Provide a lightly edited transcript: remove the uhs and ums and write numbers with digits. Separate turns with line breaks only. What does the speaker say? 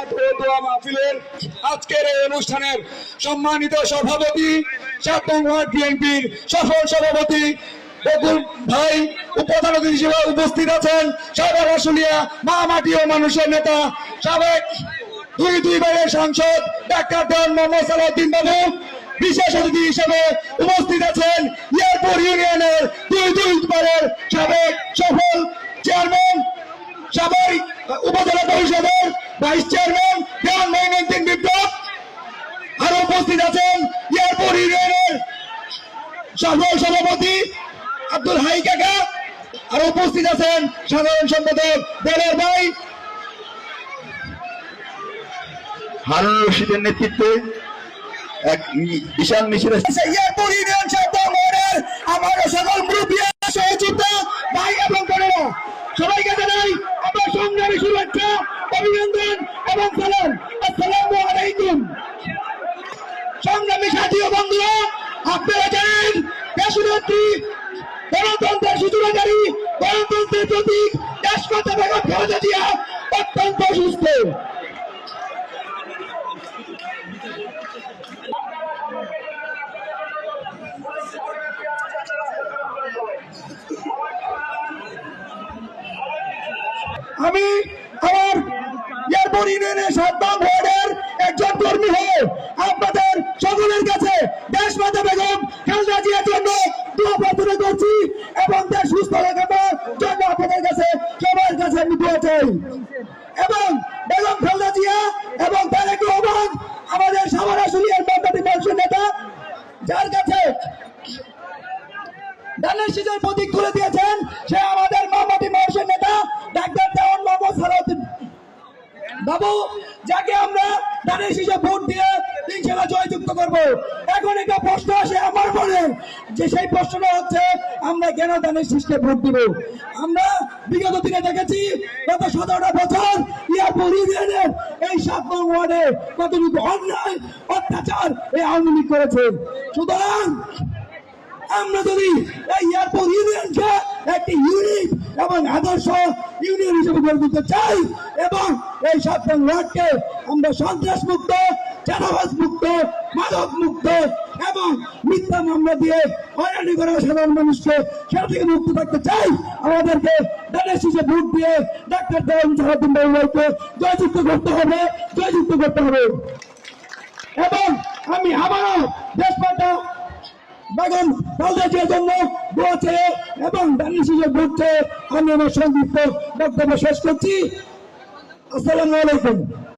পাঠ ও দোয়া মাহফিলের আজকের এই অনুষ্ঠানের সম্মানিত সভাপতি ৭ নং ওয়ার্ড বিএনপির সফল সভাপতি বকুল ভাই প্রধান অতিথি হিসেবে উপস্থিত আছেন সাভার আশুলিয়া মা মাটি ও মানুষের নেতা সাবেক দুইবারের সাংসদ ডাক্তার দেওয়ান মোহাম্মদ সালাউদ্দিন বাবু। বিশেষ অতিথি হিসেবে উপস্থিত আছেন ইয়ারপুর ইউনিয়নের দুইবারের সাবেক সফল চেয়ারম্যান সাভার উপজেলা পরিষদের ভাইস চেয়ারম্যান দেওয়ান মঈনুদ্দিন বিপ্লব। আরো উপস্থিত আছেন ইয়ারপুর ইউনিয়নের সফল সভাপতি আব্দুল হাই কাকা। আরো উপস্থিত আছেন সাধারণ সম্পাদক দেলার ভাই।
হারুন রশিদের নেতৃত্বে এক বিশাল মিছিল
ইয়ারপুর ইউনিয়ন সভাপতির আমার সকল মুরব্বী সহযোগিতা ভাই এবং বোনেরা সবাইকে জানাই আমার সংগ্রামী শুভেচ্ছা অভিনন্দন এবং সালাম। আসসালামু আলাইকুম। সংগ্রামী সাথী ও বন্ধুরা, আপনারা জানেন দেশনেত্রী গণতন্ত্রের সূচনাকারী গণতন্ত্রের প্রতীক দেশমাতা বেগম খালেদা জিয়া অত্যন্ত অসুস্থ। আমি আমার ইয়ারপুর ইউনিয়নের ৭ নং ওয়ার্ডের একজন কর্মী হয়ে আপনাদের সকলের কাছে দেশমাতা বেগম খালেদা জিয়ার জন্য দোয়া প্রার্থনা করছি এবং দেশ সুস্থ রাখার জন্য আপনাদের কাছে সবার কাছে আমি দোয়া চাই। এবং বেগম খালেদা জিয়া এবং তারেক রহমান আমাদের সাভার আশুলিয়ার মাটি মানুষের নেতা, যার কাছে ধানের শীষের প্রতীক তুলে দিয়েছেন সে আমাদের মাটি মানুষের নেতা ডাক্তার দেওয়ান মোহাম্মদ সালাউদ্দিন বাবু, যাকে আমরা ধানের শীষে ভোট দিয়ে ইনশাআল্লাহ জয়যুক্ত করবো। এখন একটা প্রশ্ন আসে আমার মনে, যে সেই প্রশ্নটা হচ্ছে আমরা কেন ধানের শীষকে ভোট দিব? আমরা বিগত দিনে দেখেছি গত 17টা বছর ইয়ারপুর ইউনিয়নের এই ৭ নং ওয়ার্ডে কতটুকু অন্যায় অত্যাচার এই আওয়ামী লীগ করেছে। সুতরাং আমরা যদি এই ইয়ারপুর ইউনিয়নকে একটি ইউনিক এবং আদর্শ ইউনিয়ন হিসেবে গড়ে তুলতে চাই এবং এই ৭ নং ওয়ার্ডকে আমরা সন্ত্রাস মুক্ত, চাঁদাবাজ মুক্ত, মাদক মুক্ত এবং মিথ্যা মামলা দিয়ে হয়রানি করা সাধারণ মানুষকে সেটা থেকে মুক্ত থাকতে চাই, আমাদেরকে ধানের শীষে ভোট দিয়ে ডাক্তার দেওয়ান সালাউদ্দিন বাবুকে জয়যুক্ত করতে হবে, জয়যুক্ত করতে হবে। এবং আমি আবারও দেশমাতা বেগম খালেদা জিয়ার জন্য দোয়া চেয়ে এবং ধানের শীষে ভোট চেয়ে আমি আমার সংক্ষিপ্ত বক্তব্য শেষ করছি। আসসালামু আলাইকুম।